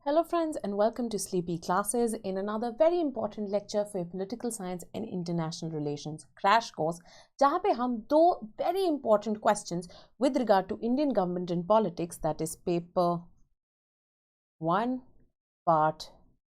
Hello friends and welcome to Sleepy Classes in another very important lecture for political science and international relations crash course जहाँ पे हम दो very important questions with regard to Indian government and politics, that is paper 1 part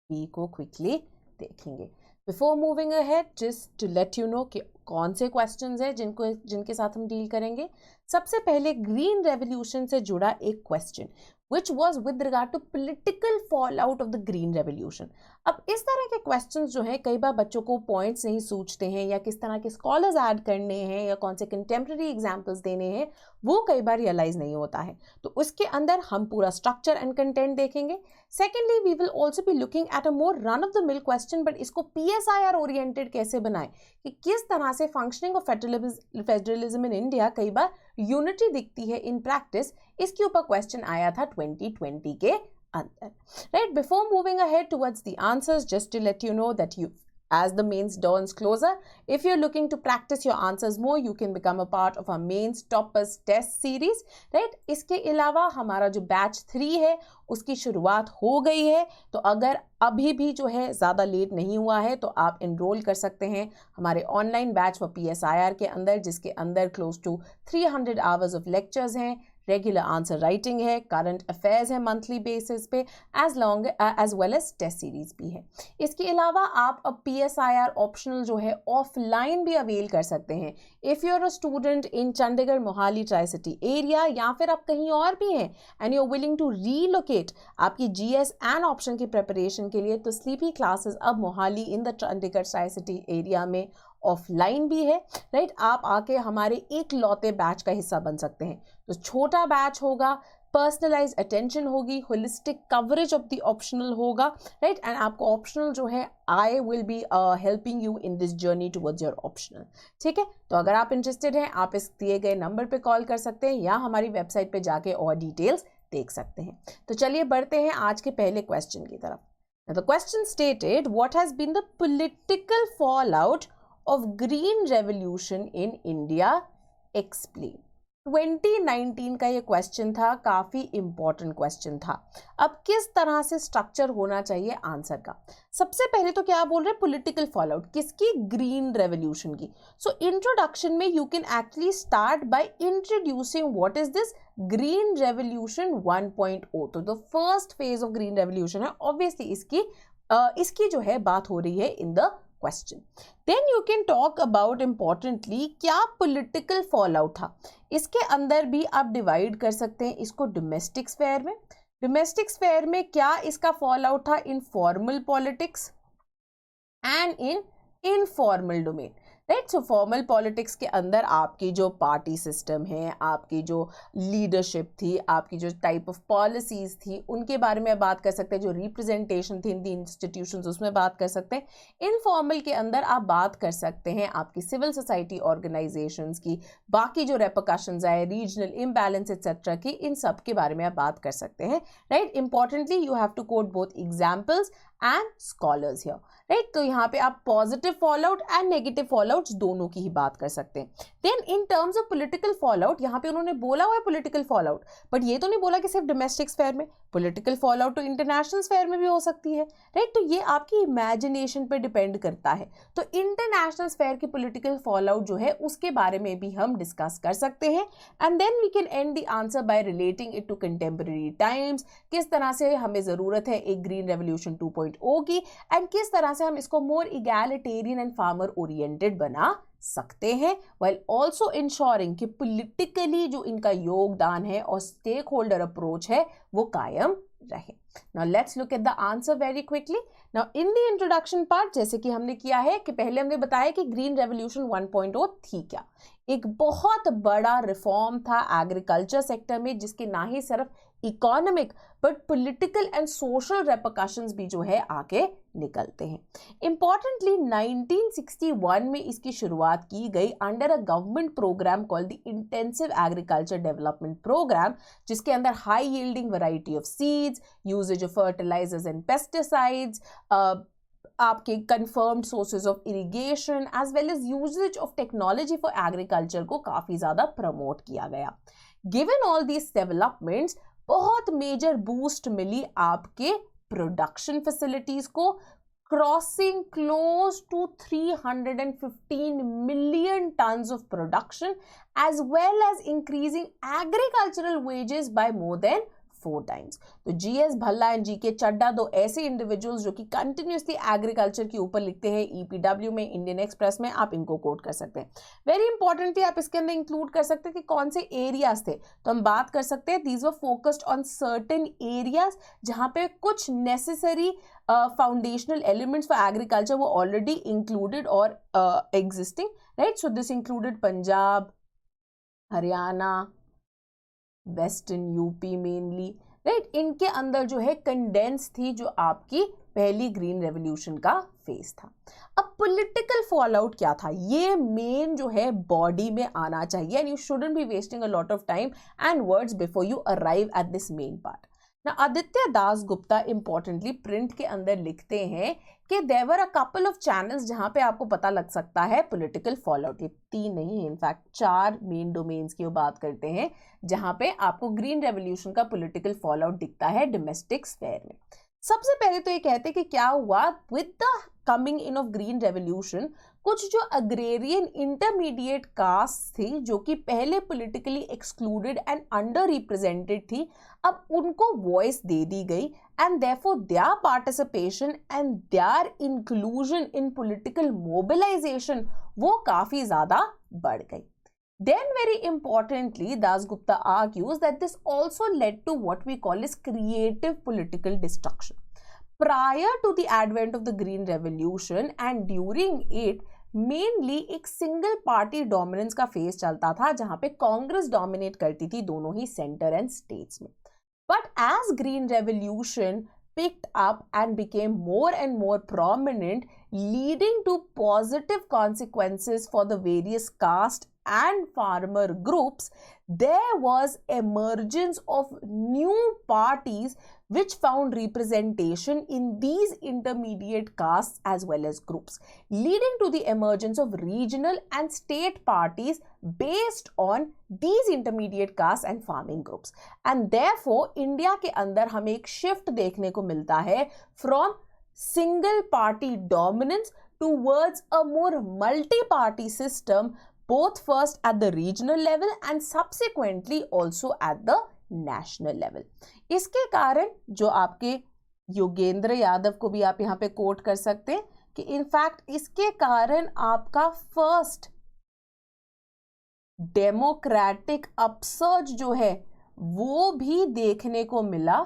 B को quickly देखेंगे. Before moving ahead, just to let you know कि कौन से questions हैं जिनके साथ हम डील करेंगे. सबसे पहले ग्रीन रेवोल्यूशन से जुड़ा एक question which was with regard to political fallout of the green revolution. अब इस तरह के क्वेश्चंस जो हैं कई बार बच्चों को पॉइंट्स नहीं सूझते हैं या किस तरह के स्कॉलर्स ऐड करने हैं या कौन से कंटेम्प्रेरी एग्जांपल्स देने हैं वो कई बार रियलाइज नहीं होता है. तो उसके अंदर हम पूरा स्ट्रक्चर एंड कंटेंट देखेंगे. Secondly we will also be looking at a more run of the mill question, but इसको PSIR ओरिएंटेड कैसे बनाएं कि किस तरह से functioning of federalism in India कई बार यूनिटी दिखती है इन प्रैक्टिस. इसके ऊपर क्वेश्चन आया था 2020 के अंदर. Right, before moving ahead towards the answers, just to let you know that you as the mains dawns closer, if you're looking to practice your answers more, you can become a part of our mains toppers test series. right, इसके अलावा हमारा जो batch 3 है उसकी शुरुआत हो गई है. तो अगर अभी भी जो है ज़्यादा लेट नहीं हुआ है तो आप इनरोल कर सकते हैं हमारे ऑनलाइन बैच फॉर PSIR के अंदर, जिसके अंदर close to 300 hours of lectures हैं, रेगुलर आंसर राइटिंग है, करंट अफेयर्स है मंथली बेसिस पे, as well as test series भी है. इसके अलावा आप अब PSIR ऑप्शनल जो है ऑफलाइन भी अवेल कर सकते हैं. If you are a student in Chandigarh Mohali tricity area या फिर आप कहीं और भी हैं and you are willing to relocate आपकी GS एंड ऑप्शन की प्रिपरेशन के लिए, तो स्लीपी क्लासेस अब Mohali in the Chandigarh tricity area में ऑफलाइन भी है. राइट, आप आके हमारे एक लौते बैच का हिस्सा बन सकते हैं. तो छोटा बैच होगा, पर्सनलाइज अटेंशन होगी, holistic coverage of the optional होगा. राइट, एंड आपको ऑप्शनल जो है I will be helping you in this journey towards your optional. ठीक है, तो अगर आप इंटरेस्टेड हैं आप इस दिए गए नंबर पे कॉल कर सकते हैं या हमारी वेबसाइट पे जाके और डिटेल्स देख सकते हैं. तो चलिए बढ़ते हैं आज के पहले क्वेश्चन की तरफ. The question stated, what has been the political fallout of green revolution in India? Explain. 2019 का ये क्वेश्चन था, काफी इंपॉर्टेंट क्वेश्चन था. अब किस तरह से स्ट्रक्चर होना चाहिए आंसर का. सबसे पहले तो क्या बोल रहे हैं, पॉलिटिकल फॉलोआउट किसकी, ग्रीन रेवोल्यूशन की. सो इंट्रोडक्शन में you can actually start by introducing what is this green revolution 1.0. तो the first phase of green revolution है, ऑब्वियसली इसकी जो है बात हो रही है in the question. Then you can talk about importantly क्या पॉलिटिकल फॉलआउट था. इसके अंदर भी आप डिवाइड कर सकते हैं इसको डोमेस्टिक स्फेयर में. डोमेस्टिक स्फेयर में क्या इसका फॉलआउट था, in formal politics and in informal domain. Right, so formal politics के अंदर आपकी जो पार्टी सिस्टम है, आपकी जो लीडरशिप थी, आपकी जो टाइप ऑफ पॉलिसीज थी, उनके बारे में बात कर सकते हैं. जो रिप्रेजेंटेशन थी इन दी इंस्टीट्यूशंस उसमें बात कर सकते हैं. इनफॉर्मल के अंदर आप बात कर सकते हैं आपकी सिविल सोसाइटी ऑर्गेनाइजेशंस की, बाकी जो रेपरकशंस आए, रीजनल इम्बैलेंस एक्सेट्रा की, इन सब के बारे में आप बात कर सकते हैं. Right, importantly you have to quote both examples and scholars here. Right, तो यहाँ पे आप positive fallout and negative fallout दोनों की ही बात कर सकते हैं. Then in terms of political fallout, यहाँ पे उन्होंने बोला हुआ है पॉलिटिकल फॉलआउट, बट ये तो नहीं बोला कि सिर्फ डोमेस्टिक स्फेयर में. पॉलिटिकल फॉलआउट तो इंटरनेशनल स्फेयर में भी हो सकती है. राइट, तो ये आपकी इमेजिनेशन पे डिपेंड करता है. तो इंटरनेशनल स्फेयर की पॉलिटिकल फॉलआउट जो है उसके बारे में भी हम डिस्कस कर सकते हैं. And then we can end the answer by relating it to contemporary times. किस तरह से हमें ज़रूरत है एक ग्रीन रेवोल्यूशन 2.0 की, एंड किस तरह से हम इसको मोर इगैलिटेरियन एंड फार्मर ओरिएंटेड बना सकते हैं, while also ensuring कि politically जो इनका योगदान है और स्टेक होल्डर अप्रोच है वो कायम रहे. Now let's look at the answer very quickly. Now in the introduction part, जैसे कि हमने किया है कि पहले हमने बताया कि ग्रीन रेवोल्यूशन 1.0 थी क्या. एक बहुत बड़ा रिफॉर्म था एग्रीकल्चर सेक्टर में, जिसके ना ही सिर्फ economic but political and social repercussions भी जो है आगे निकलते हैं. इंपॉर्टेंटली 1961 में इसकी शुरुआत की गई under a government programme called the intensive agriculture development programme, जिसके अंदर high yielding variety of seeds, usages of fertilisers and pesticides, आपके confirmed sources of irrigation as well as usages of technology for agriculture को काफ़ी ज़्यादा promote किया गया. Given all these developments बहुत major boost मिली आपके प्रोडक्शन फैसिलिटीज को, crossing close to 315 million tons of production, as well as increasing agricultural wages by more than 4 times. तो GS भल्ला एंड GK चड्डा दो ऐसे इंडिविजुअल्स जो कि कंटिन्यूसली एग्रीकल्चर के ऊपर लिखते हैं, EPW में, इंडियन एक्सप्रेस में, आप इनको कोट कर सकते हैं. वेरी इंपॉर्टेंटली आप इसके अंदर इंक्लूड कर सकते हैं कि कौन से एरियाज थे. तो हम बात कर सकते हैं these were focused on certain areas जहां पे कुछ necessary foundational elements for agriculture were already included or existing, right? So this included Punjab, Haryana, Western UP mainly, right? इनके अंदर जो है कंडेंस थी जो आपकी पहली ग्रीन रेवोल्यूशन का फेज था. अब पॉलिटिकल फॉलआउट क्या था, ये मेन जो है बॉडी में आना चाहिए, and you shouldn't be wasting a lot of time and words before you arrive at this main part. Aditya Das Gupta importantly Print के अंदर लिखते हैं कि there were a couple of channels जहां पे आपको पता लग सकता है पॉलिटिकल फॉलआउट. ये 3 नहीं, इनफैक्ट 4 मेन डोमेन्स की बात करते हैं जहां पे आपको ग्रीन रेवोल्यूशन का पॉलिटिकल फॉलआउट दिखता है डोमेस्टिक स्फेयर में. सबसे पहले तो ये कहते हैं कि क्या हुआ with the coming in of green revolution, कुछ जो अग्रेरियन इंटरमीडिएट कास्ट थी जो कि पहले politically excluded and underrepresented थी, अब उनको वॉइस दे दी गई, and therefore their participation and their inclusion in political mobilisation वो काफी ज्यादा बढ़ गई. Then very importantly, Das Gupta argues that this also led to what we call as creative political destruction. Prior to the advent of the Green Revolution and during it, mainly एक single party dominance का phase चलता था जहां पे Congress dominate करती थी दोनों ही center and states में. But as Green Revolution picked up and became more and more prominent, leading to positive consequences for the various caste and farmer groups, there was emergence of new parties which found representation in these intermediate castes as well as groups, leading to the emergence of regional and state parties based on these intermediate castes and farming groups. And therefore India के अंदर हमें एक shift देखने को मिलता है from single party dominance towards a more multi-party system, both first at the regional level and subsequently also at the national level. इसके कारण जो आपके योगेंद्र यादव को भी आप यहाँ पे कोट कर सकते हैं कि इनफैक्ट इसके कारण आपका फर्स्ट डेमोक्रेटिक अपसर्ज जो है वो भी देखने को मिला,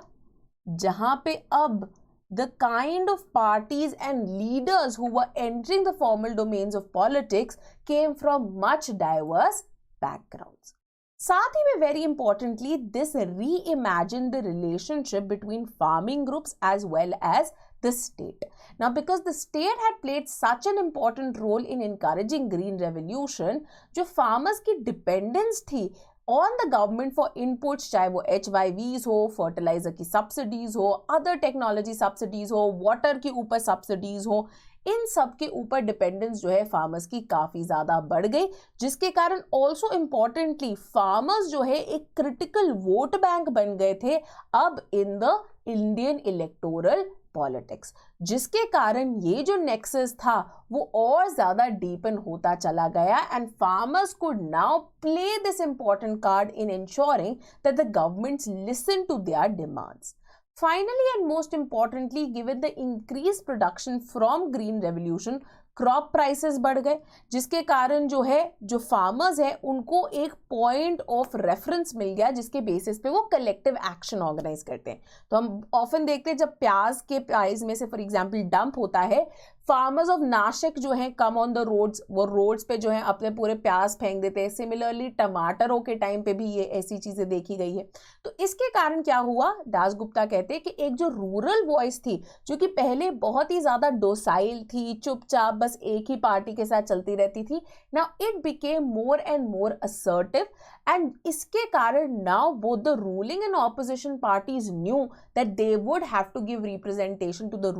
जहां पे अब the kind of parties and leaders who were entering the formal domains of politics came from much diverse backgrounds. साथ ही में very importantly, this reimagined the relationship between farming groups as well as the state. Now, because the state had played such an important role in encouraging green revolution, जो farmers की dependence थी on the government for inputs, चाहे वो HYVs हो, fertilizer की subsidies हो, other technology subsidies हो, water के ऊपर subsidies हो, इन सब के ऊपर डिपेंडेंस जो है फार्मर्स की काफी ज्यादा बढ़ गई, जिसके कारण ऑल्सो इम्पॉर्टेंटली फार्मर्स जो है एक क्रिटिकल वोट बैंक बन गए थे अब in the Indian electoral politics, जिसके कारण ये जो नेक्सस था वो और ज्यादा डीपन होता चला गया, and farmers could now play this important card in ensuring that the governments listen to their demands. Finally and most importantly, given the increased production from green revolution, crop prices बढ़ गए, जिसके कारण जो है जो फार्मर्स है उनको एक पॉइंट ऑफ रेफरेंस मिल गया जिसके बेसिस पे वो कलेक्टिव एक्शन ऑर्गेनाइज करते हैं. तो हम ऑफन देखते हैं जब प्याज के प्राइस में से फॉर एग्जांपल डंप होता है, फार्मर्स ऑफ नासिक जो है कम ऑन द रोड्स, वो रोड्स पे जो है अपने पूरे प्याज फेंक देते हैं. सिमिलरली टमाटरों के टाइम पे भी ये ऐसी चीजें देखी गई है. तो इसके कारण क्या हुआ, दास गुप्ता कहते हैं कि एक जो रूरल वॉइस थी जो कि पहले बहुत ही ज्यादा डोसाइल थी, चुपचाप बस एक ही पार्टी के साथ चलती रहती थी, now it became more and more assertive, and इसके कारण now both the ruling and opposition parties knew that they would have to give representation to the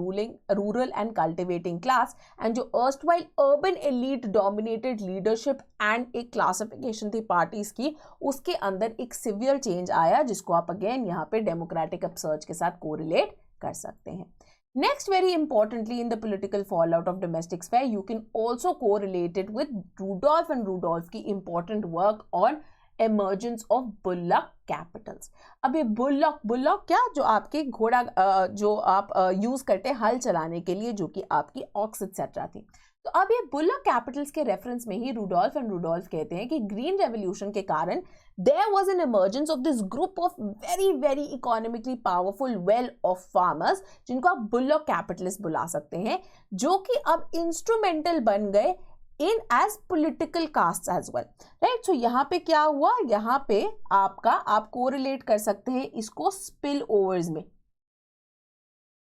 rural and cultivating class, and जो erstwhile urban elite dominated leadership and एक classification थी parties की, उसके अंदर एक severe change आया जिसको आप अगेन यहाँ पे डेमोक्रेटिक अपसर्ज के साथ कोरिलेट कर सकते हैं. Next, very importantly, in the political fallout of domestic sphere, you can also correlate it with Rudolf and Rudolph's important work on emergence of bullock capitals. अब ये bullock क्या, जो आपके घोड़ा जो आप यूज करते हैं हल चलाने के लिए, जो कि आपकी ऑक्स एक्सेट्रा थी. तो अब ये बुल्लक कैपिटल्स के रेफरेंस में ही रूडोल्फ एंड रूडोल्फ कहते हैं कि ग्रीन रेवोल्यूशन के कारण there was an emergence of this group of very economically powerful well off farmers, जिनको आप बुल्लक कैपिटलिस्ट बुला सकते हैं, जो कि अब इंस्ट्रूमेंटल बन गए in as political castes as well, right? So यहाँ पे क्या हुआ, यहाँ पे आप कोरिलेट कर सकते हैं इसको स्पिल ओवर्स में.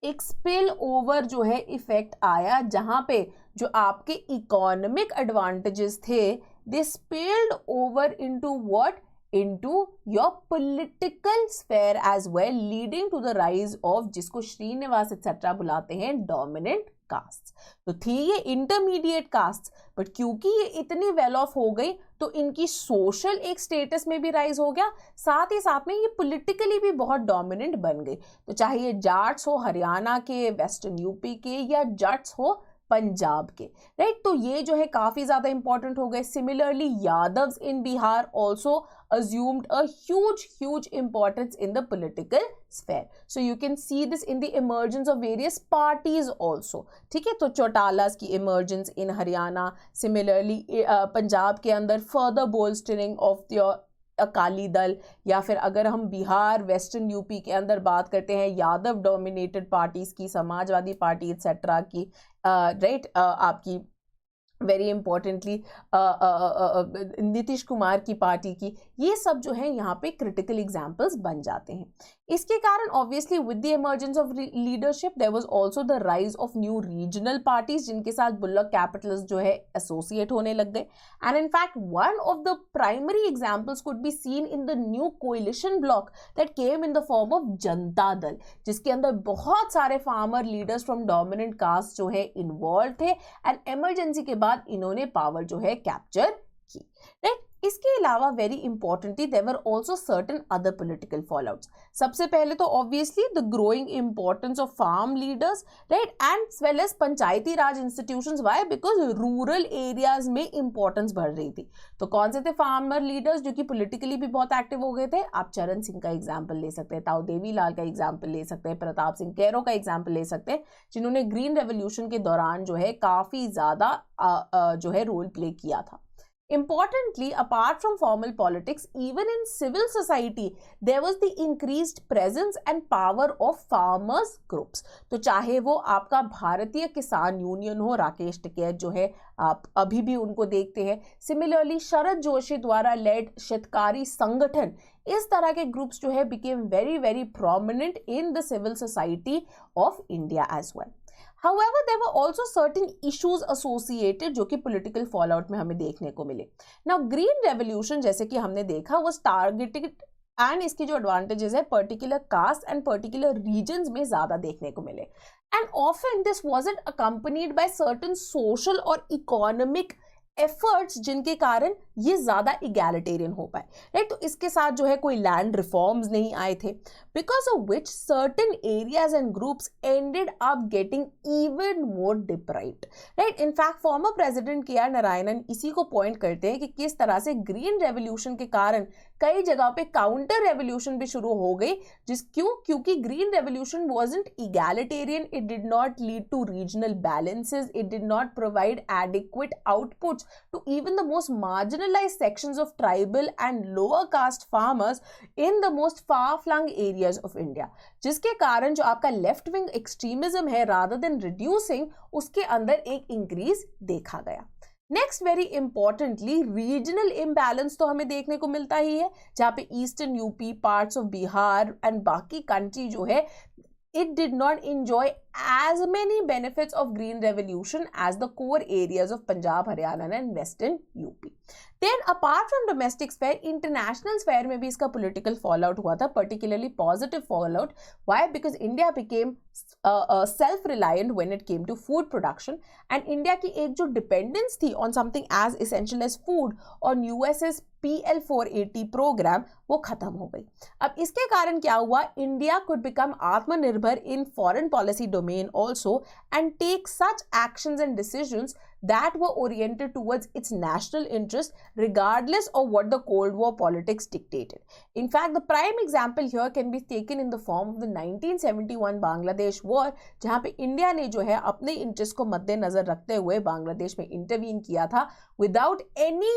एक स्पिल ओवर जो है इफेक्ट आया, जहां पे जो आपके इकोनॉमिक एडवांटेजेस थे they spilled over into what, into your political sphere as well, leading to the rise of, जिसको श्रीनिवास एक्सेट्रा बुलाते हैं, डोमिनेंट कास्ट. तो थी ये इंटरमीडिएट कास्ट, बट क्योंकि ये इतनी वेल ऑफ हो गई तो इनकी सोशल एक स्टेटस में भी राइज हो गया, साथ ही साथ में ये पॉलिटिकली भी बहुत डोमिनेंट बन गई. तो चाहे ये जाट्स हो हरियाणा के, वेस्टर्न यूपी के, या जट्स हो पंजाब के, राइट. तो ये जो है काफी ज्यादा इंपॉर्टेंट हो गए. Similarly Yadavs in Bihar also assumed a huge importance in the political sphere. So you can see this in the emergence of various parties also. ठीक है, तो चौटालास की emergence in Haryana, similarly Punjab के अंदर further bolstering of the Akali Dal, या फिर अगर हम बिहार वेस्टर्न यूपी के अंदर बात करते हैं यादव डोमिनेटेड पार्टीज की, समाजवादी पार्टी एक्सेट्रा की, राइट, आपकी वेरी इंपॉर्टेंटली नीतीश कुमार की पार्टी की, ये सब जो है यहाँ पे क्रिटिकल एग्जाम्पल्स बन जाते हैं. इसके कारण obviously with the emergence of leadership there was also the rise of new regional parties, जिनके साथ बुल्लक कैपिटल्स जो है एसोसिएट होने लग गए. And in fact one of the primary examples could be seen in the new coalition bloc that came in the form of Janata Dal, जिसके अंदर बहुत सारे farmer leaders from dominant caste जो है इन्वॉल्व थे, एंड इमरजेंसी के बाद इन्होंने पावर जो है कैप्चर की, राइट. इसके अलावा very importantly there were also certain other political fallouts. सबसे पहले तो obviously the growing importance of farm leaders, right, and well as panchayati raj institutions. Why? Because rural areas में इंपॉर्टेंस बढ़ रही थी. तो कौन से थे फार्मर लीडर्स जो कि पॉलिटिकली भी बहुत एक्टिव हो गए थे? आप चरण सिंह का एग्जाम्पल ले सकते हैं, ताऊ देवी लाल का एग्जाम्पल ले सकते हैं, प्रताप सिंह कैरो का एग्जाम्पल ले सकते हैं, जिन्होंने ग्रीन रेवोल्यूशन के दौरान जो है काफी ज्यादा जो है रोल प्ले किया था. Importantly, apart from formal politics, even in civil society, there was the increased presence and power of farmers groups. तो चाहे वो आपका भारतीय किसान यूनियन हो, राकेश टिकैत जो है आप अभी भी उनको देखते हैं. सिमिलरली शरद जोशी द्वारा लेड शेतकारी संगठन, इस तरह के ग्रुप्स जो है became very prominent in the civil society of India as well. However, there were also certain issues associated जो कि political fallout में हमें देखने को मिले. Now, Green Revolution जैसे कि हमने देखा was targeted and इसकी जो advantages है particular caste and particular regions में ज़्यादा देखने को मिले. And often this wasn't accompanied by certain social or economic efforts जिनके कारण ये ज्यादा इगैलिटेरियन हो पाए, राइट. तो इसके साथ जो है कोई लैंड रिफॉर्म्स नहीं आए थे, because of which certain areas and groups ended up getting even more deprived, right. In fact former president के आर नारायणन इसी को पॉइंट करते हैं कि किस तरह से ग्रीन रेवोल्यूशन के कारण कई जगह पे काउंटर रेवोल्यूशन भी शुरू हो गई. क्योंकि green revolution wasn't egalitarian, it did not lead to regional balances, it did not provide adequate outputs to even the most marginalized sections of tribal and lower caste farmers in the most far-flung areas of India, जिसके कारण जो आपका left wing extremism है rather than reducing, उसके अंदर एक increase देखा गया. Next very importantly regional imbalance तो हमें देखने को मिलता ही है, जहाँ पे eastern UP, parts of Bihar and बाकी कंट्री जो है it did not enjoy as many benefits of green revolution as the core areas of Punjab, Haryana and Western UP. Then apart from domestic sphere, international sphere में भी इसका political fallout हुआ था, particularly positive fallout. Why? Because India became self-reliant when it came to food production, and India की एक जो dependence थी on something as essential as food on US's PL 480 programme वो खत्म हो गई। अब इसके कारण क्या हुआ, इंडिया कुड बिकम आत्मनिर्भर in foreign policy domain also and take such actions and decisions that were oriented towards its national interest regardless of what the Cold War politics dictated. In fact, the prime example here can be taken in the form of the 1971 Bangladesh war, जहाँ पे India ने जो है अपने interest को मद्देनजर रखते हुए बांग्लादेश में इंटरवीन किया था without any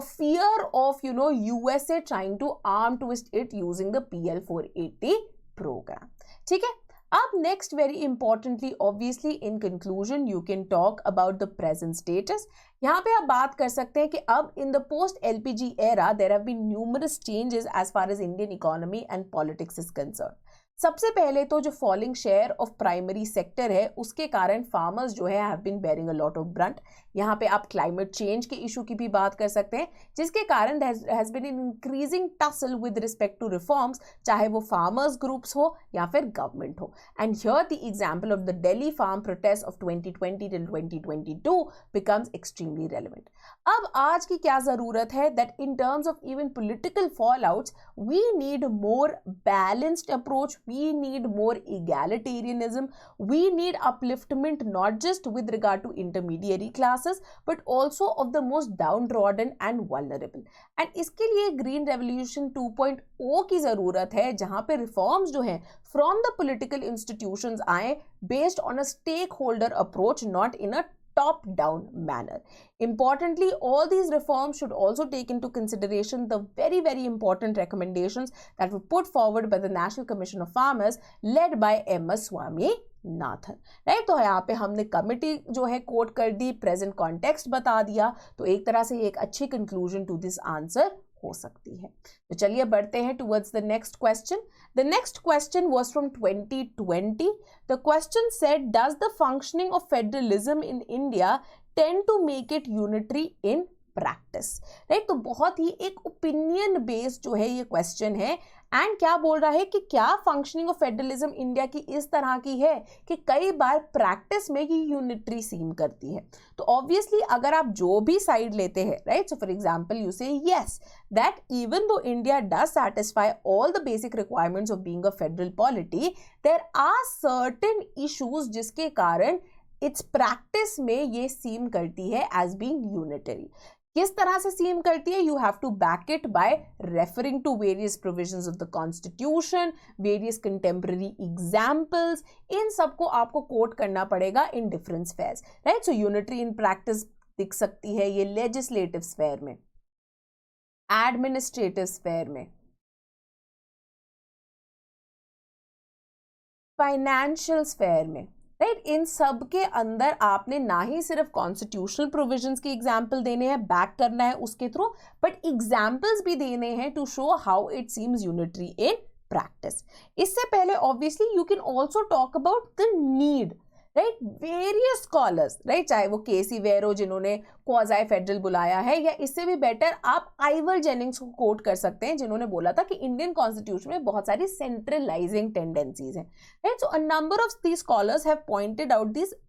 fear of USA trying to arm twist it using the PL 480 program. ठीक है, अब next, very importantly, obviously in conclusion you can talk about the present status. यहाँ पे आप बात कर सकते हैं कि अब in the post LPG era there have been numerous changes as far as Indian economy and politics is concerned. सबसे पहले तो जो falling share of primary sector है उसके कारण फार्मर्स जो है have been bearing a lot of brunt. यहाँ पे आप क्लाइमेट चेंज के इशू की भी बात कर सकते हैं जिसके कारण has been an increasing tussle with respect to reforms, चाहे वो फार्मर्स ग्रुप्स हो या फिर गवर्नमेंट हो। And here the example of the Delhi farm protest of 2020 till 2022 becomes extremely relevant. अब आज की क्या जरूरत है, that in terms of even political fallouts we need more balanced approach, we need more egalitarianism, we need upliftment not just with regard to intermediary classes but also of the most downtrodden and vulnerable. and इसके लिए green revolution 2.0 की जरूरत है जहां पे reforms जो हैं from the political institutions आए based on a stakeholder approach, not in a top-down manner. Importantly, all these reforms should also take into consideration the very, very important recommendations that were put forward by the National Commission of Farmers led by M.S. Swaminathan. Right? तो यहाँ पे हमने committee जो है coat कर दी, present context बता दिया, तो एक तरह से एक अच्छी कंक्लूजन टू दिस आंसर हो सकती है। तो चलिए बढ़ते हैं towards the next question. The next question was from 2020। The question said, does the functioning of federalism in India tend to make it unitary in practice? Right, तो बहुत ही एक ओपिनियन बेस्ड जो है ये क्वेश्चन है। एंड क्या बोल रहा है कि क्या फंक्शनिंग ऑफ फेडरलिज्म इंडिया की इस तरह की है कि कई बार प्रैक्टिस में ये यूनिटरी सीम करती है। तो ऑब्वियसली अगर आप जो भी साइड लेते हैं, right, so for example you say yes that even though India does satisfy all the basic requirements of being a federal polity, there are certain issues जिसके कारण इट्स प्रैक्टिस में ये सीम करती है एज बीइंग यूनिटरी। किस तरह से seem करती है? You have to back it by referring to various provisions of the constitution, various contemporary examples, इन सबको आपको कोट करना पड़ेगा in different spheres, right. So unitary in practice दिख सकती है ये लेजिस्लेटिव स्फेयर में, एडमिनिस्ट्रेटिव स्फेयर में, फाइनेंशियल स्फेयर में, राइट। इन सब के अंदर आपने ना ही सिर्फ कॉन्स्टिट्यूशनल प्रोविजंस के एग्जाम्पल देने हैं, बैक करना है उसके थ्रू, बट एग्जाम्पल्स भी देने हैं to show how it seems unitary in practice. इससे पहले obviously you can also talk about the need, right. Various scholars, right, चाहे वो केसी वेरो जिन्होंने क्वाज़ाई फेडरल बुलाया है, या इससे भी बेटर आप आइवर जेनिंग्स को कोट कर सकते हैं जिन्होंने बोला था कि इंडियन कॉन्स्टिट्यूशन में बहुत सारी सेंट्रलाइजिंग टेंडेंसीज हैं, right. So a number of these scholars have pointed out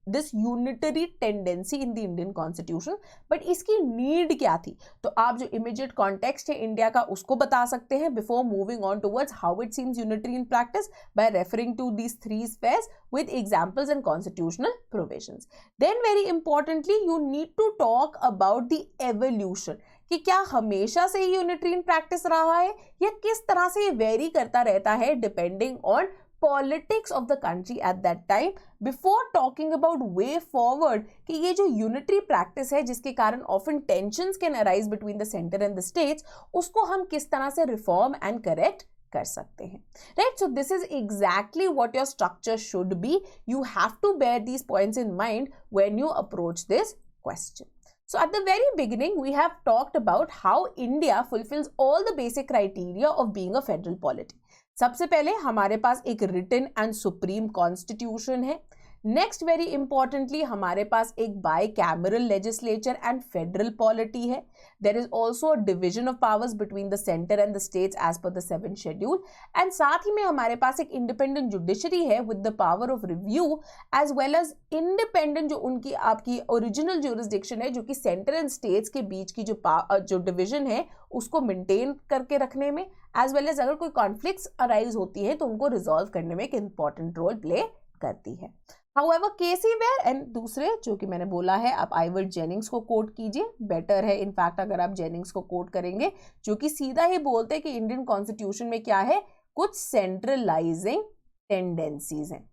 this unitary tendency in the Indian constitution, but इसकी नीड क्या थी? तो आप जो इमीडिएट कॉन्टेक्स्ट है इंडिया का उसको बता सकते हैं before moving on towards how it seems unitary in practice by referring to these three spheres with examples and constitutional provisions. Then very importantly you need to talk about the evolution, कि क्या हमेशा से ही unitary in practice रहा है या किस तरह से ये वेरी करता रहता है depending on politics of the country at that time, before talking about way forward कि ये जो यूनिटरी प्रैक्टिस है जिसके कारण often tensions can arise between the centre and the states, उसको हम किस तरह से रिफॉर्म एंड करेक्ट कर सकते हैं, right. So this is exactly what your structure should be. You have to bear these points in mind when you approach this question. So at the very beginning, we have talked about how India fulfills all the basic criteria of being a federal polity. सबसे पहले हमारे पास एक written and supreme constitution है, next very importantly हमारे पास एक bicameral legislature and federal polity है. There is also division of powers between the centre and the states as per the 7th schedule. And साथ ही में हमारे पास एक इंडिपेंडेंट जुडिशरी है with the power of review as well as independent जो उनकी आपकी ओरिजिनल ज्यूरिसडिक्शन है, जो कि सेंटर एंड स्टेट्स के बीच की जो डिविजन है उसको मेंटेन करके रखने में, एज वेल एज अगर कोई कॉन्फ्लिक्ट्स अराइज होती है तो उनको रिजॉल्व करने में एक इंपॉर्टेंट रोल प्ले करती है. However, केसी वेयर एंड दूसरे जो कि मैंने बोला है, आप आइवर्ट जेनिंग्स को कोट कीजिए, बेटर है इनफैक्ट अगर आप जेनिंग्स को कोट करेंगे, जो कि सीधा ही बोलते हैं कि इंडियन कॉन्स्टिट्यूशन में क्या है, कुछ सेंट्रलाइजिंग टेंडेंसीज हैं.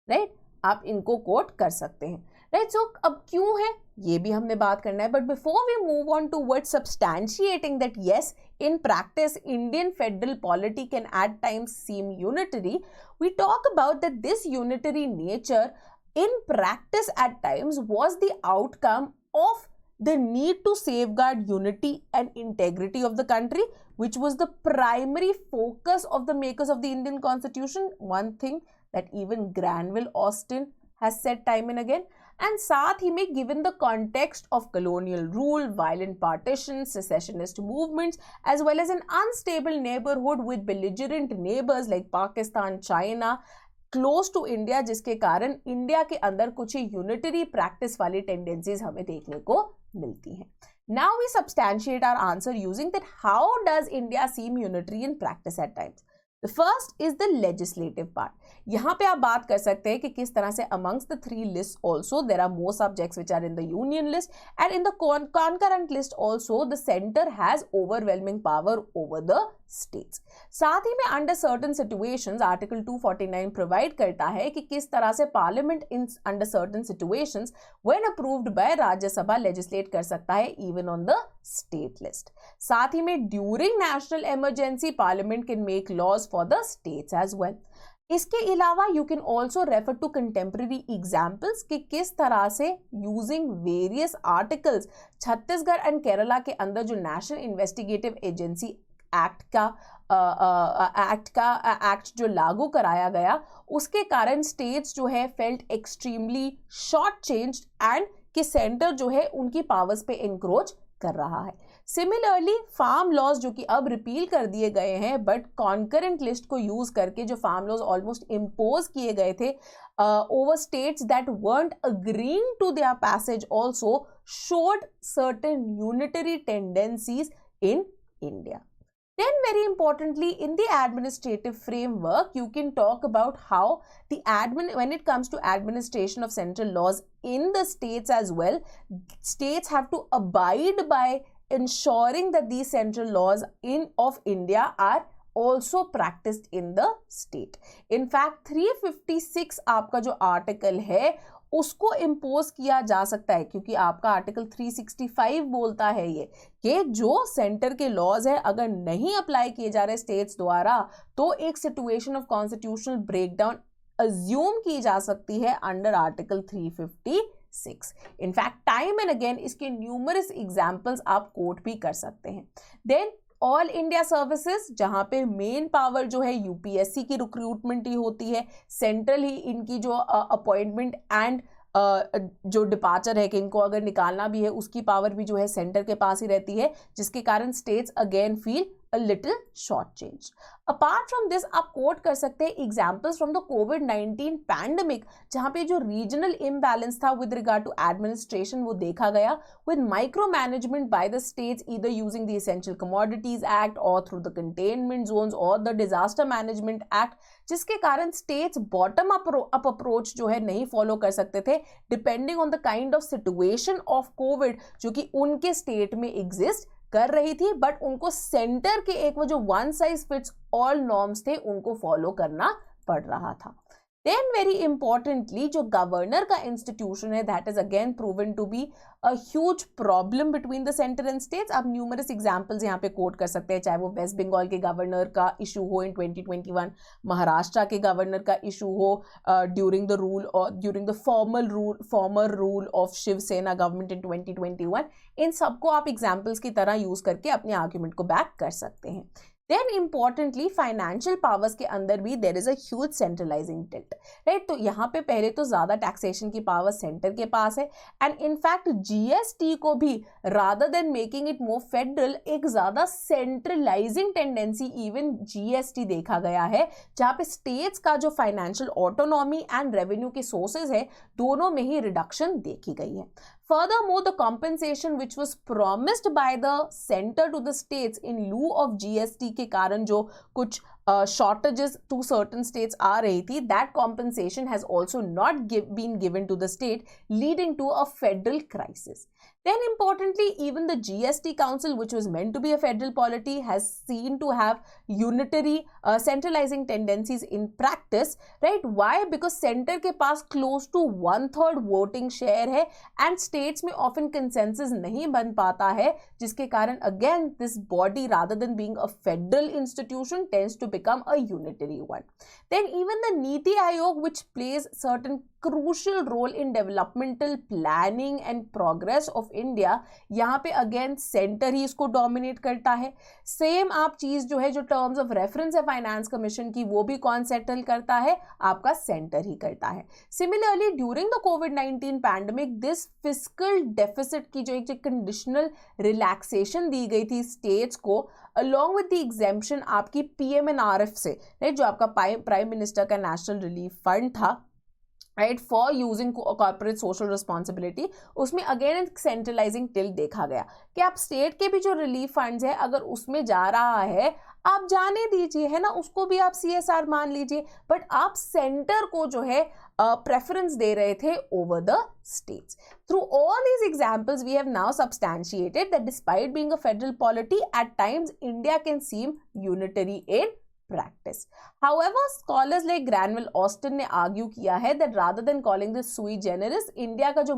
राइट, आप इनको कोट कर सकते हैं. राइट, सो अब क्यों है ये भी हमने बात करना है. But before we move on towards substantiating that yes in practice Indian federal polity can at times seem unitary, we talk about that this unitary nature in practice at times was the outcome of the need to safeguard unity and integrity of the country, which was the primary focus of the makers of the Indian Constitution, one thing that even Granville Austin has said time and again. And साथ ही में given the context of colonial rule, violent partition, secessionist movements, as well as an unstable neighborhood with belligerent neighbors like Pakistan, China, close to India, जिसके कारण India के अंदर कुछ ही unitary practice वाली tendencies हमें देखने को मिलती हैं. Now we substantiate our answer using that how does India seem unitary in practice at times. The first is the legislative part. यहाँ पे आप बात कर सकते हैं कि किस तरह से amongst the 3 lists also there are more subjects which are in the union list, and in the concurrent list also the center has overwhelming power over the states. साथ ही में under certain situations article 249 provide करता है कि किस तरह से parliament in under certain situations when approved by राज्य सभा legislate कर सकता है even on the state list. साथ ही में during national emergency parliament can make laws for the states as well. इसके अलावा you can also refer to contemporary examples कि किस तरह से using various articles Chhattisgarh and Kerala के अंदर जो नेशनल इन्वेस्टिगेटिव एजेंसी एक्ट जो लागू कराया गया उसके कारण स्टेट्स जो है felt extremely short changed and कि सेंटर जो है उनकी पावर्स पे इंक्रोच कर रहा है. सिमिलरली फार्म लॉज जो कि अब रिपील कर दिए गए हैं बट कॉन्करेंट लिस्ट को यूज करके जो फार्म लॉज ऑलमोस्ट इम्पोज किए गए थे over states that weren't agreeing to their passage also showed certain unitary tendencies in India. Then very importantly in the administrative framework you can talk about how the when it comes to administration of central laws in the states as well, states have to abide by ensuring that these central laws of India are also practiced in the state. In fact 356 आपका जो article है उसको impose किया जा सकता है क्योंकि आपका आर्टिकल 365 बोलता है ये कि जो सेंटर के लॉज है अगर नहीं अप्लाई किए जा रहे स्टेट्स द्वारा तो एक situation of constitutional breakdown assume की जा सकती है under article 356. In fact time and again इसके न्यूमरस एग्जाम्पल्स आप कोट भी कर सकते हैं. देन ऑल इंडिया सर्विसेज जहां पे मेन पावर जो है यूपीएससी की रिक्रूटमेंट ही होती है, सेंट्रल ही इनकी जो अपॉइंटमेंट एंड जो डिपार्चर है कि इनको अगर निकालना भी है उसकी पावर भी जो है सेंटर के पास ही रहती है, जिसके कारण states again feel a little shortchanged. Apart from this आप कोट कर सकते हैं examples from the COVID-19 pandemic जहाँ पे जो regional imbalance था with regard to administration वो देखा गया with micromanagement by the states either using the Essential Commodities Act or through the containment zones or the Disaster Management Act, जिसके कारण states bottom up approach जो है नहीं follow कर सकते थे depending on the kind of situation of COVID जो कि उनके state में exist कर रही थी, बट उनको सेंटर के एक वो जो one size fits all norms थे उनको फॉलो करना पड़ रहा था. देन वेरी इंपॉर्टेंटली जो गवर्नर का इंस्टीट्यूशन है that is again proven to be a huge problem between the centre and states. आप न्यूमरस एग्जांपल्स यहाँ पे कोट कर सकते हैं, चाहे वो वेस्ट बंगाल के गवर्नर का इशू हो इन 2021, महाराष्ट्र के गवर्नर का इशू हो ड्यूरिंग द रूल और during the former rule of Shiv Sena government in 2021. इन सबको आप एग्जाम्पल्स की तरह यूज करके अपने आर्ग्यूमेंट को बैक कर सकते हैं. देन इंपॉर्टेंटली फाइनेंशियल पावर्स के अंदर भी there is a huge centralising tilt, right. तो यहाँ पे पहले तो ज्यादा टैक्सेशन की पावर सेंटर के पास है, एंड इनफैक्ट जीएसटी को भी rather than making it more federal एक ज्यादा सेंट्रलाइजिंग टेंडेंसी इवन जीएसटी देखा गया है, जहाँ पे स्टेट्स का जो फाइनेंशियल ऑटोनॉमी एंड रेवेन्यू के सोर्सेज है दोनों में ही रिडक्शन देखी गई है। Furthermore, the compensation which was promised by the center to the states in lieu of GST के कारण जो कुछ shortages to certain states आ रही थी, that compensation has also not been given to the state, leading to a federal crisis. Then importantly, even the GST Council, which was meant to be a federal polity, has seen to have unitary centralizing tendencies in practice, right? Why? Because center के पास close to 1/3 voting share है, and states में often consensus नहीं बन पाता है, जिसके कारण again this body rather than being a federal institution tends to become a unitary one. Then even the Niti Aayog, which plays certain crucial role in developmental planning and progress of India, यहाँ पे again centre ही इसको dominate करता है। Same आप चीज जो है, जो टर्म्स ऑफ रेफरेंस है फाइनेंस कमीशन की, वो भी कौन सेटल करता है? आपका सेंटर ही करता है। Similarly during the covid pandemic, this fiscal deficit की जो एक कंडीशनल रिलैक्सेशन दी गई थी स्टेट्स को, अलॉन्ग विद द एग्जेम्पशन आपकी पीएमएनआरएफ से, राइट, जो आपका प्राइम मिनिस्टर का नेशनल रिलीफ फंड था, right, for using corporate social responsibility, उसमें अगेन एक सेंट्रलाइजिंग टिल्ट देखा गया कि आप स्टेट के भी जो रिलीफ फंड्स है अगर उसमें जा रहा है, आप जाने दीजिए, है ना, उसको भी आप सीएसआर मान लीजिए, बट आप सेंटर को जो है प्रेफरेंस दे रहे थे over the states. Through all these examples, we have now substantiated that despite being a federal polity, at times India can seem unitary in practice. However, scholars like Granville Austin ने argue किया है that rather than calling this sui generis, India का जो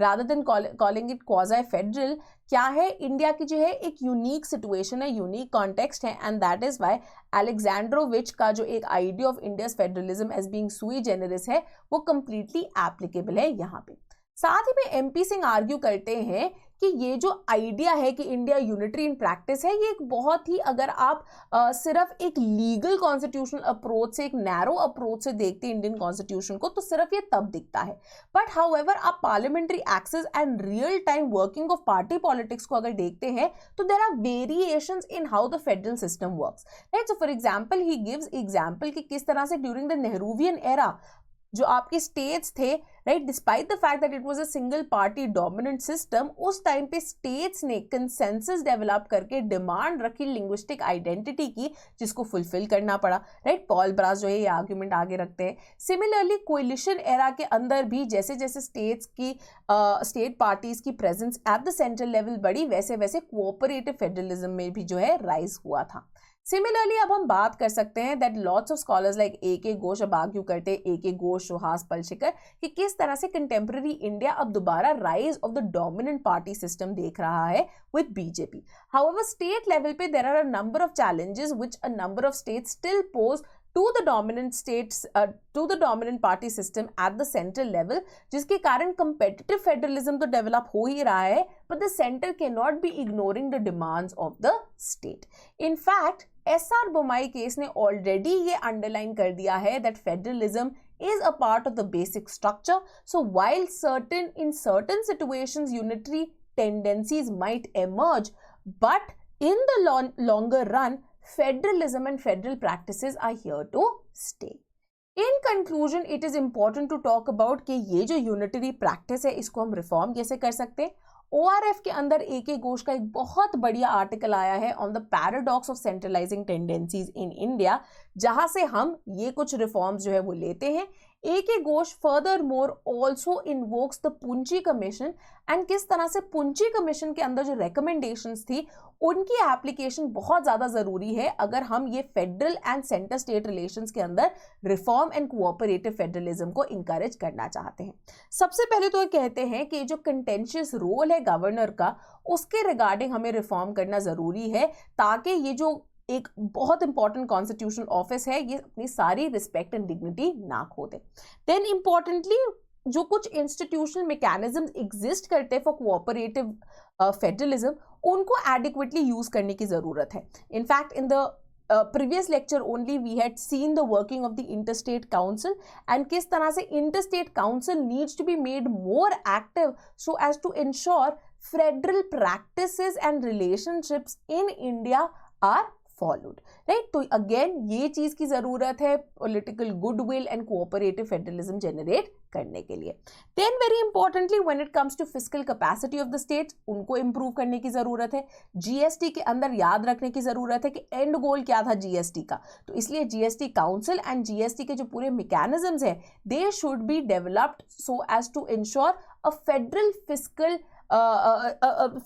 rather than calling it quasi federal, क्या है, India की जो है एक यूनिक सिचुएशन है, यूनिक कॉन्टेक्स्ट है, and that is why Alexandrowicz का जो एक idea of India's federalism as being sui generis है, वो कंप्लीटली एप्लीकेबल है यहाँ पे। साथ ही में एमपी सिंह आर्ग्यू करते हैं कि ये जो आइडिया है कि इंडिया यूनिटरी इन प्रैक्टिस है, ये एक बहुत ही, अगर आप सिर्फ एक लीगल कॉन्स्टिट्यूशनल अप्रोच से, एक नैरो अप्रोच से देखते हैं इंडियन कॉन्स्टिट्यूशन को, तो सिर्फ ये तब दिखता है। बट हाउएवर आप parliamentary access and real time working of party politics को अगर देखते हैं, तो there are variations in how the federal system works, right. So for example he gives example कि किस तरह से ड्यूरिंग द नेहरूवियन एरा जो आपके स्टेट्स थे, right, despite the fact that it was a single party dominant system, उस time पे states ने कंसेंसस डेवलप करके डिमांड रखी लिंग्विस्टिक आइडेंटिटी की, जिसको फुलफिल करना पड़ा, राइट। पॉल ब्रास जो है ये आर्ग्यूमेंट आगे रखते हैं। सिमिलरली कोलिशन एरा के अंदर भी जैसे जैसे स्टेट्स की स्टेट पार्टीज की presence at the central level बढ़ी, वैसे वैसे कोऑपरेटिव फेडरलिज्म में भी जो है राइज हुआ था। सिमिलरली अब हम बात कर सकते हैं that lots of scholars like A K. Ghosh अब आर्ग्यू करते हैं, ए.के. घोष, सुहास पलशिकर, कि किस तरह से कंटेम्प्रेरी इंडिया अब दोबारा rise of the dominant party system देख रहा है with BJP. However state level पे there are a number of challenges which a number of states still pose to the dominant states, to the dominant party system at the central level, जिसके कारण competitive federalism तो develop हो ही रहा है, but the center cannot be ignoring the demands of the state. In fact, SR Bommai case ने already ये underline कर दिया है that federalism is a part of the basic structure. So while in certain situations unitary tendencies might emerge, but in the longer run, federalism and federal practices are here to stay. In conclusion, it is important to talk about कि ये जो unitary practice है, इसको हम reform कैसे कर सकते हैं। ORF के अंदर ए.के. घोष का एक बहुत बढ़िया आर्टिकल आया है on the paradox of centralising tendencies in India, जहां से हम ये कुछ रिफॉर्म्स जो है वो लेते हैं। A K. Ghosh furthermore also invokes the Punchhi commission, and किस तरह से पुंची कमीशन के अंदर जो रिकमेंडेशंस थी उनकी एप्लीकेशन बहुत ज़्यादा ज़रूरी है अगर हम ये federal and centre state relations के अंदर रिफॉर्म एंड कोऑपरेटिव फेडरलिज्म को इंकरेज करना चाहते हैं। सबसे पहले तो ये कहते हैं कि जो कंटेंशियस रोल है गवर्नर का, उसके रिगार्डिंग हमें रिफॉर्म करना ज़रूरी है, ताकि ये जो एक बहुत इंपॉर्टेंट कॉन्स्टिट्यूशनल ऑफिस है, ये अपनी सारी रिस्पेक्ट एंड डिग्निटी ना खो दे। देन इंपॉर्टेंटली जो कुछ इंस्टीट्यूशनल मैकेनिज्म एग्जिस्ट करते हैं फॉर कोऑपरेटिव फेडरलिज्म, उनको एडिक्वेटली यूज करने की जरूरत है. In fact in the previous lecture only we had seen the working of the interstate council and किस तरह से interstate council needs to be made more active so as to ensure federal practices and relationships in India are followed, right? तो again ये चीज की जरूरत है political goodwill and cooperative federalism generate करने के लिए. Then very importantly when it comes to fiscal capacity of the states, उनको improve करने की जरूरत है. GST के अंदर याद रखने की जरूरत है कि end goal क्या था GST का, तो इसलिए GST council and GST के जो पूरे mechanisms हैं they should be developed so as to ensure a federal fiscal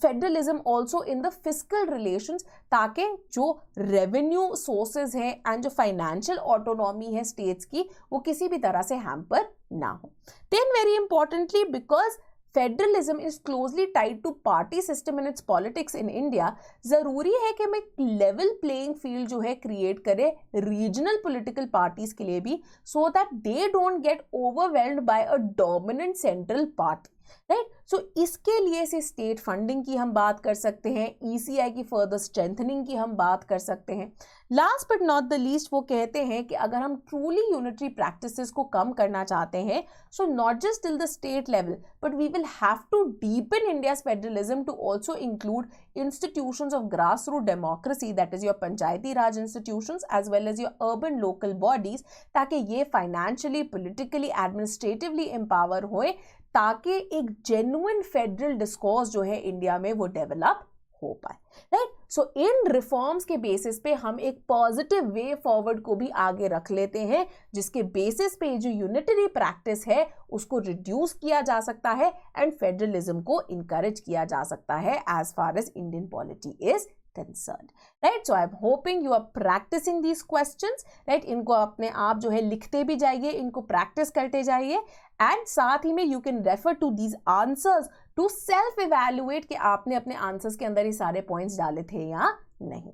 federalism also in the fiscal relations, ताकि जो रेवेन्यू सोर्सेज हैं एंड जो फाइनेंशियल ऑटोनॉमी है स्टेट्स की वो किसी भी तरह से हैम्पर ना हो. Then very importantly because federalism is closely tied to party system in its politics in India, जरूरी है कि हम एक लेवल प्लेइंग फील्ड जो है क्रिएट करें रीजनल पॉलिटिकल पार्टीज के लिए भी, so that they don't get overwhelmed by a dominant central party, right. So इसके लिए से स्टेट फंडिंग की हम बात कर सकते हैं, ECI की फर्दर स्ट्रेंथनिंग की हम बात कर सकते हैं. Last but not the least वो कहते हैं कि अगर हम ट्रूली यूनिटरी प्रैक्टिसेस को कम करना चाहते हैं, so not just till the state level but we will have to deepen India's federalism to also include institutions of grassroots democracy, that is your panchayati raj institutions as well as your urban local bodies, ताकि ये financially, politically, administratively empower होए, ताकि एक genuine federal discourse जो है India में वो develop हो पाए, राइट. सो इन रिफॉर्म्स के बेसिस पे हम एक पॉजिटिव वे फॉरवर्ड को भी आगे रख लेते हैं, जिसके बेसिस पे जो यूनिटरी प्रैक्टिस है उसको रिड्यूस किया जा सकता है एंड फेडरलिज्म को इनकरेज किया जा सकता है as far as Indian polity is concerned, right? So I'm hoping you are practicing these questions, right? इनको अपने आप जो है लिखते भी जाइए, इनको प्रैक्टिस करते जाइए एंड साथ ही में you can refer to these answers to self evaluate कि आपने अपने आंसर्स के अंदर ये सारे पॉइंट्स डाले थे या नहीं.